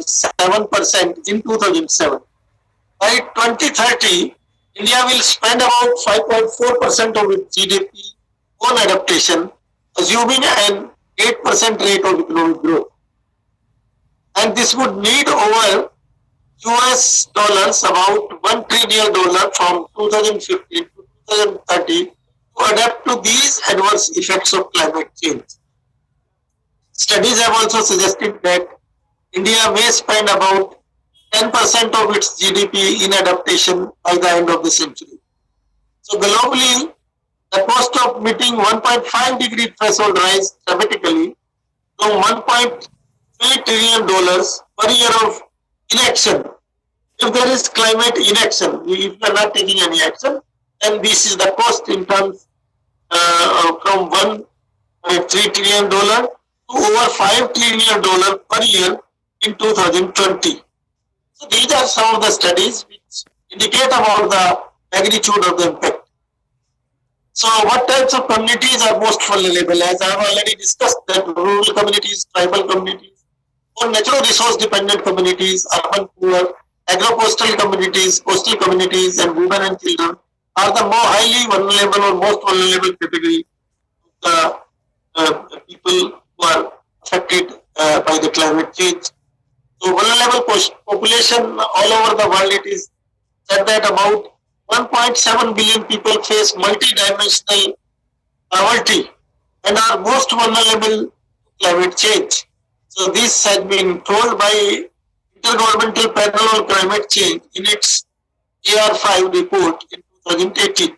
7% in 2007. By 2030, India will spend about 5.4% of its GDP on adaptation, assuming an 8% rate of economic growth. And this would need over US dollars about $1 trillion from 2015 to 2030 to adapt to these adverse effects of climate change. Studies have also suggested that India may spend about 10% of its GDP in adaptation by the end of the century. So globally, the cost of meeting 1.5 degree threshold rise dramatically from $1.3 trillion per year of inaction. If there is climate inaction, if we are not taking any action, then this is the cost in terms from $1.3 trillion to over $5 trillion per year in 2020. So these are some of the studies which indicate about the magnitude of the impact. So what types of communities are most vulnerable? As I have already discussed, that rural communities, tribal communities, or natural resource dependent communities, urban poor, agro-coastal communities, coastal communities, and women and children are the more highly vulnerable or most vulnerable category of the people who are affected by the climate change. So vulnerable population all over the world, it is said that about 1.7 billion people face multidimensional poverty and are most vulnerable to climate change. So this has been told by Intergovernmental Panel on Climate Change in its AR5 report in 2018.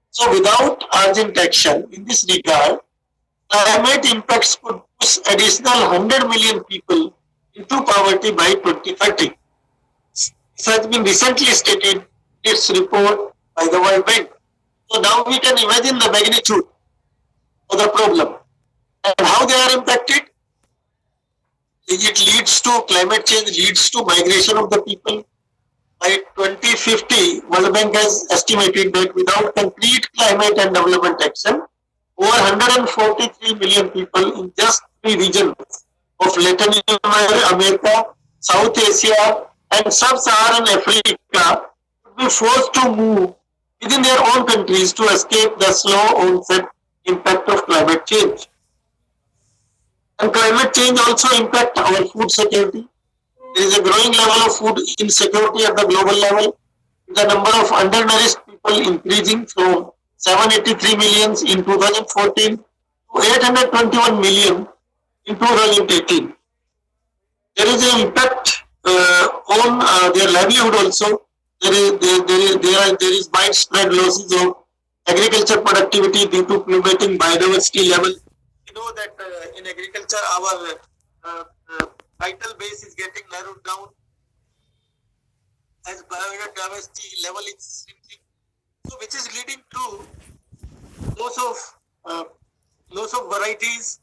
So without urgent action in this regard, climate impacts could push additional 100 million people into poverty by 2030. This has been recently stated in its report by the World Bank. So now we can imagine the magnitude of the problem and how they are impacted. It leads to climate change, leads to migration of the people. By 2050, World Bank has estimated that without complete climate and development action, over 143 million people in just 3 regions of Latin America, South Asia, and Sub-Saharan Africa would be forced to move within their own countries to escape the slow onset impact of climate change. And climate change also impacts our food security. There is a growing level of food insecurity at the global level. The number of undernourished people increasing from 783 million in 2014 to 821 million in 2018. There is an impact on their livelihood also. There is widespread losses of agriculture productivity due to plummeting biodiversity level. You know that in agriculture our vital base is getting narrowed down as biodiversity level is shrinking. So which is leading to loss of varieties,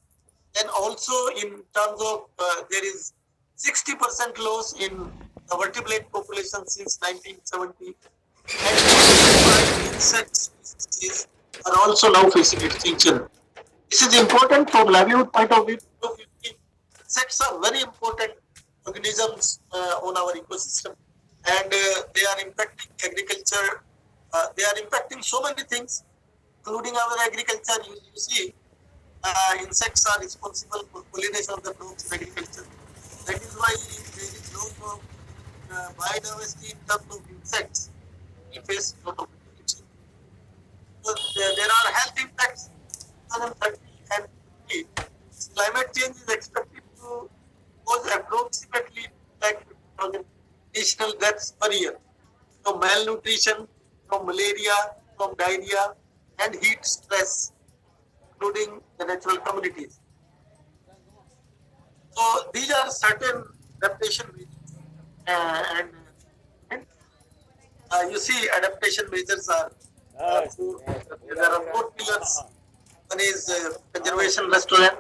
and also in terms of there is 60% loss in the vertebrate population since 1970, and insect species are also now facing extinction. This is important from livelihood point of view. Insects are very important organisms on our ecosystem, and they are impacting agriculture. They are impacting so many things, including our agriculture. You see, insects are responsible for pollination of the crops in agriculture. That is why there is loss of biodiversity in terms of insects. We face a lot of pollution. So there are health impacts. 2030 and 50. Climate change is expected to cause approximately 10,000 additional deaths per year from malnutrition, from malaria, from diarrhea, and heat stress, including the natural communities. So these are certain adaptation measures, and you see adaptation measures are there are 4 pillars. One is conservation restoration.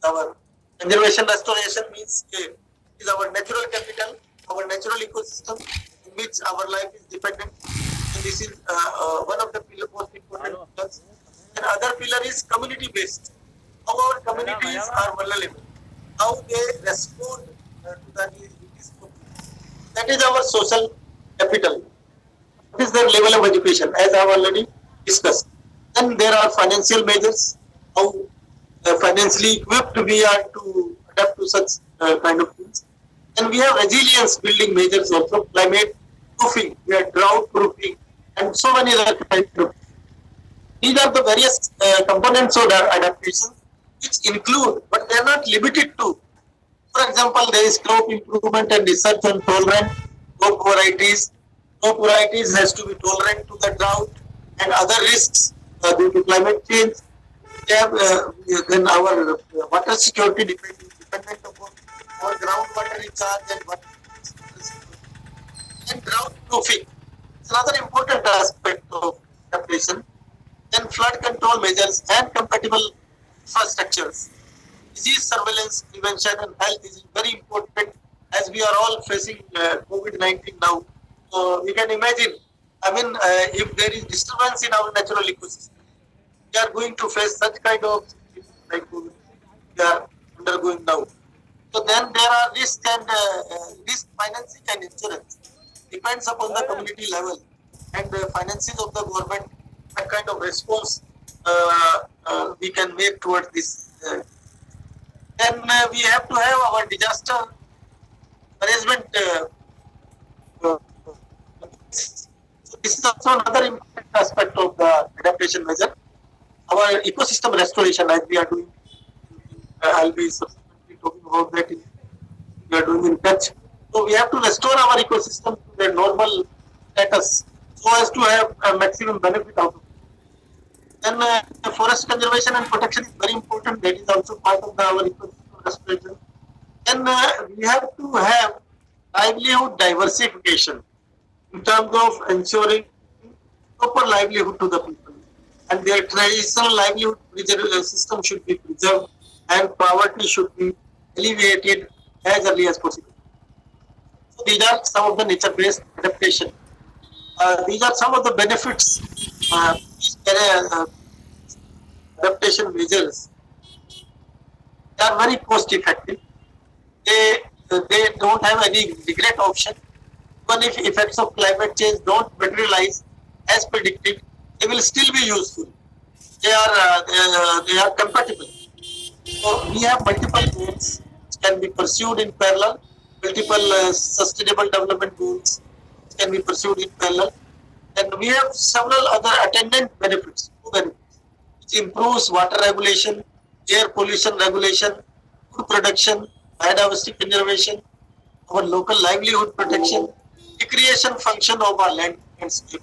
Our conservation restoration means is our natural capital, our natural ecosystem in which our life is dependent. And this is one of the most important pillars. And other pillar is community based. How our communities are vulnerable, how they respond to the That is our social capital. What is their level of education, as I have already discussed. Then there are financial measures, how financially equipped we are to adapt to such kind of things. And we have resilience building measures also, climate proofing, we are drought proofing, and so many other kind of. These are the various components of adaptation, which include, but they are not limited to. For example, there is crop improvement and research on tolerant crop varieties. Crop varieties has to be tolerant to the drought and other risks due to climate change. They have, then our water security dependent upon our groundwater recharge and water security. And drought proofing is another important aspect of adaptation. Then flood control measures and compatible infrastructures. Disease surveillance, prevention, and health is very important as we are all facing COVID-19 now. So we can imagine, if there is disturbance in our natural ecosystem, we are going to face such kind of situation like COVID we are undergoing now. So then there are risks and risk financing and insurance depends upon the community level and the finances of the government. What kind of response we can make towards this? Then we have to have our disaster management. Uh, so this is also another important aspect of the adaptation measure. Our ecosystem restoration, as we are doing, I'll be subsequently talking about that. We are doing in touch. So we have to restore our ecosystem to their normal status so as to have a maximum benefit out of it. Then forest conservation and protection is very important. That is also part of our ecosystem restoration. Then we have to have livelihood diversification in terms of ensuring proper livelihood to the people. And their traditional livelihood system should be preserved and poverty should be alleviated as early as possible. So these are some of the nature-based adaptation. These are some of the benefits. These adaptation measures are very cost-effective. They don't have any regret option. Even if effects of climate change don't materialize as predicted, they will still be useful. They are compatible. So we have multiple goals which can be pursued in parallel. Multiple sustainable development goals which can be pursued in parallel. And we have several other attendant benefits, which improves water regulation, air pollution regulation, food production, biodiversity conservation, our local livelihood protection, recreation function of our land landscape,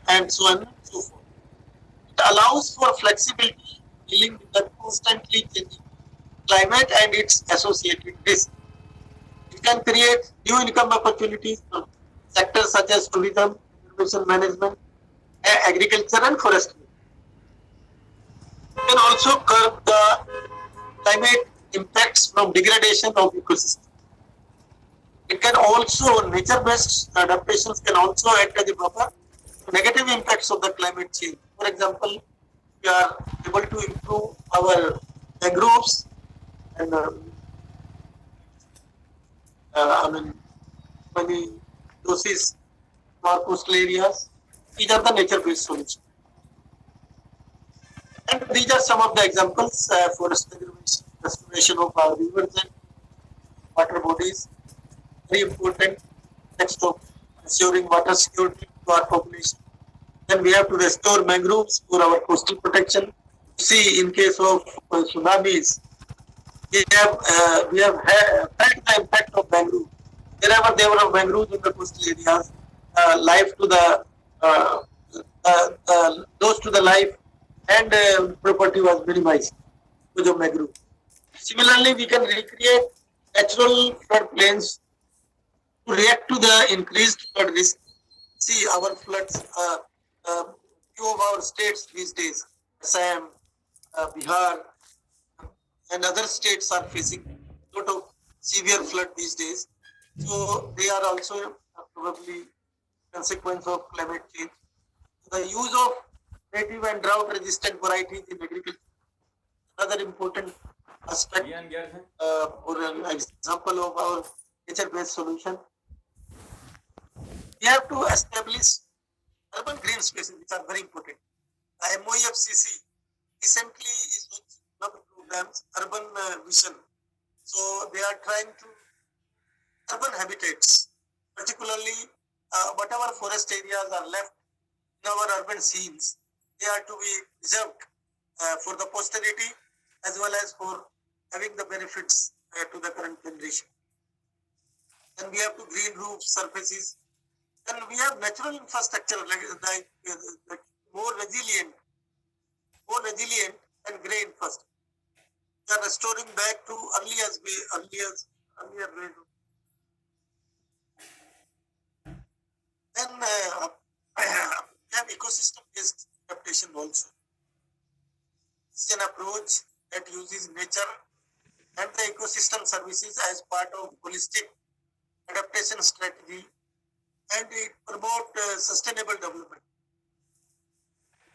and so on and so forth. It allows for flexibility dealing with the constantly changing climate and its associated risks. It can create new income opportunities for sectors such as tourism, conservation management, agriculture, and forestry. It can also curb the climate impacts from degradation of ecosystem. It can also, nature-based adaptations can also act as a buffer to negative impacts of the climate change. For example, we are able to improve our mangroves and many doses for coastal areas. These are the nature-based solutions. And these are some of the examples: forest conservation, restoration of our rivers and water bodies, very important. Next of ensuring water security to our population. Then we have to restore mangroves for our coastal protection. See, in case of tsunamis, we have felt the impact of mangrove. Wherever there were mangroves in the coastal areas, life to the loss to the life and property was minimized because of mangrove. Similarly, we can recreate natural floodplains to react to the increased flood risk. See, our floods, few of our states these days, Assam, Bihar, and other states are facing a lot of severe flood these days. So they are also probably consequence of climate change. The use of native and drought-resistant varieties in agriculture, another important aspect or an example of our nature-based solution. We have to establish urban green spaces, which are very important. The MOEFCC recently is launching one of the programs, Urban Vision. So they are trying to urban habitats, particularly whatever forest areas are left in our urban scenes, they are to be preserved for the posterity as well as for having the benefits to the current generation. Then we have to green roof surfaces. Then we have natural infrastructure like more resilient, and grey infrastructure. We are restoring back to earlier ways. Then we have ecosystem-based adaptation also. It's an approach that uses nature and the ecosystem services as part of holistic adaptation strategy, and it promotes sustainable development.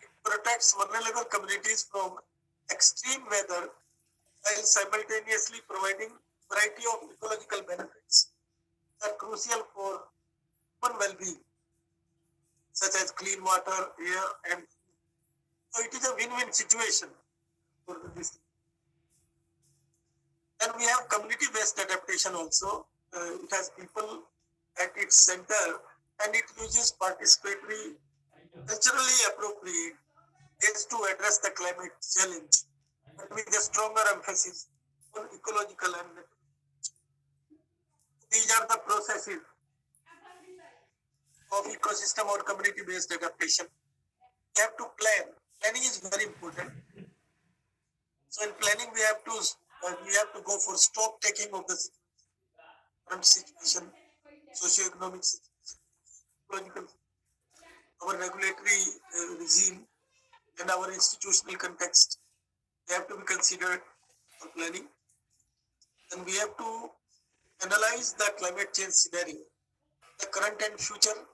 It protects vulnerable communities from extreme weather while simultaneously providing variety of ecological benefits that are crucial for human well-being, such as clean water, air, and food. So it is a win-win situation for this. Then we have community-based adaptation also. It has people at its center, and it uses participatory, culturally appropriate ways to address the climate challenge, but with a stronger emphasis on ecological and natural. These are the processes of ecosystem or community-based adaptation. We have to plan. Planning is very important. So in planning, we have to go for stock taking of the current situation, socio-economic situation, ecological, our regulatory regime, and our institutional context. They have to be considered for planning. Then we have to analyze the climate change scenario, the current and future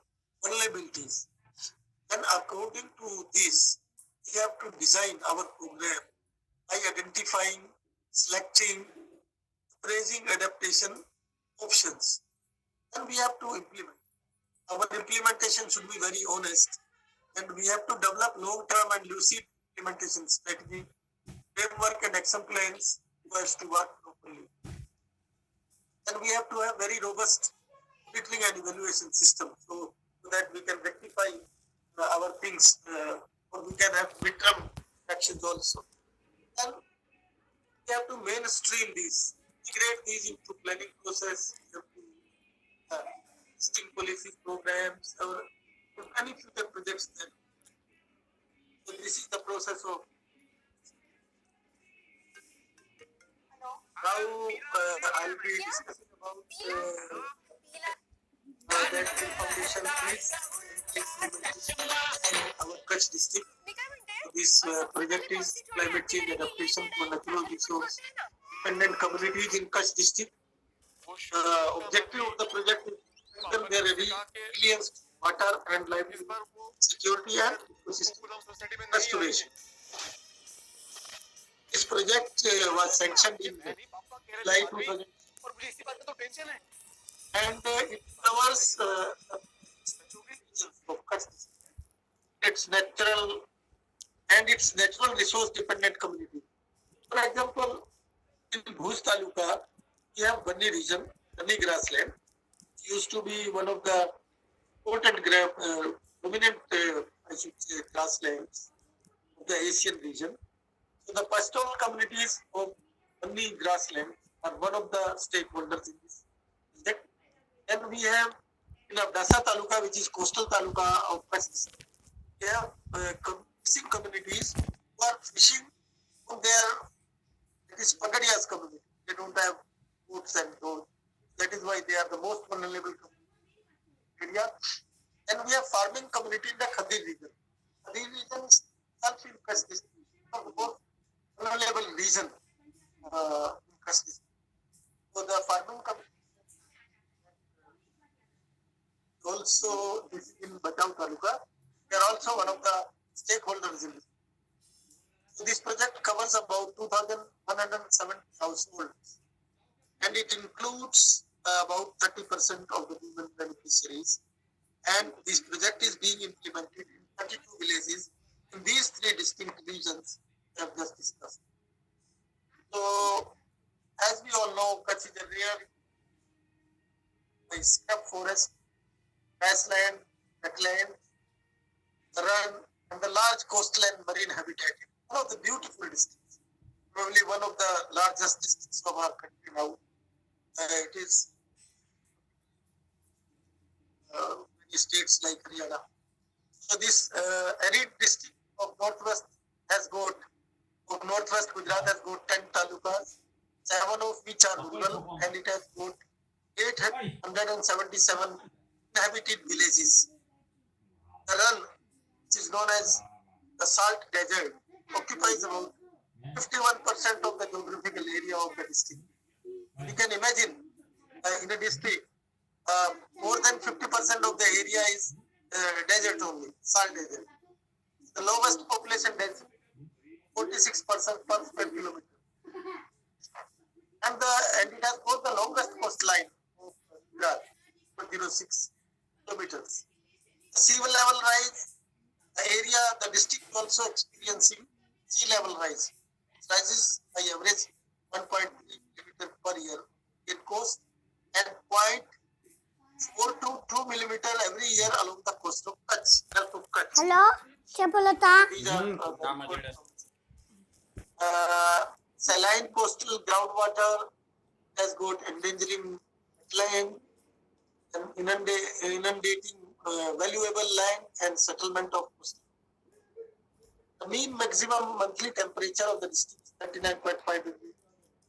vulnerabilities. And according to this, we have to design our program by identifying, selecting, appraising adaptation options. And we have to implement. Our implementation should be very honest, and we have to develop long-term and lucid implementation strategy, framework, and action plans for us to work properly. And we have to have very robust monitoring and evaluation system so that we can rectify our things, or we can have midterm actions also. And we have to mainstream these, integrate these into planning process, we have to existing policy programs or any future projects. Then, so this is the process of how I'll be discussing about that foundation is in our Kutch district. So this project is climate change adaptation for natural resource dependent communities in Kutch district. Objective of the project is to strengthen their resilience, water and livelihood, security and ecosystem restoration. This project was sanctioned in July 2000, and it covers of Kutch district, its natural resource dependent community. For example, in Bhuj Taluka, we have Banni region, Banni grassland. It used to be one of the important dominant, I should say, grasslands of the Asian region. So the pastoral communities of Banni grassland are one of the stakeholders in this project. Then we have in Abdasa Taluka, which is coastal taluka of Kutch district. They have fishing communities who are fishing on it is Pagadiya's community. They don't have boats and those. That is why they are the most vulnerable area. And we have farming community in the Khadir region. Khadir region is self in Kutch district, one of the most vulnerable region in Kutch district. So the farming community also is in Bachau Taluka. They are also one of the stakeholders in this. So this project covers about 2,170 households, and it includes about 30% of the women beneficiaries. And this project is being implemented in 32 villages in these three distinct regions we have just discussed. So, as we all know, Kutch is a rare scrub forest, grassland, wetland, run, and the large coastal and marine habitat. One of the beautiful districts, probably one of the largest districts of our country now. It is many states like Haryana. So this arid district of northwest has got, of northwest Gujarat has got 10 talukas, 7 of which are rural, and it has got 877 inhabited villages. The run, which is known as the salt desert, occupies about 51% of the geographical area of the district. You can imagine in a district, more than 50% of the area is desert only, salt desert. The lowest population density, 46% per square kilometer. And it has got the longest coastline of Gujarat, 106 kilometers. The sea level rise, the area, the district also experiencing sea level rise. It rises by average 1.3 millimeter per year in coast and 0.422 millimeter every year along the coast of Kutch, Gulf of Kutch. Hello, Chapalata. These are saline coastal groundwater has got endangering land and inundating valuable land and settlement of coastal. The mean maximum monthly temperature of the district is 39.5 degrees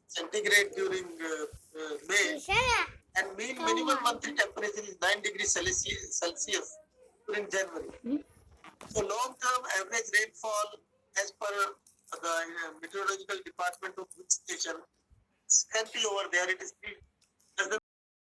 centigrade during May, and mean minimum monthly temperature is 9 degrees Celsius during January. So long-term average rainfall as per the meteorological department of which station, scanty over there, it is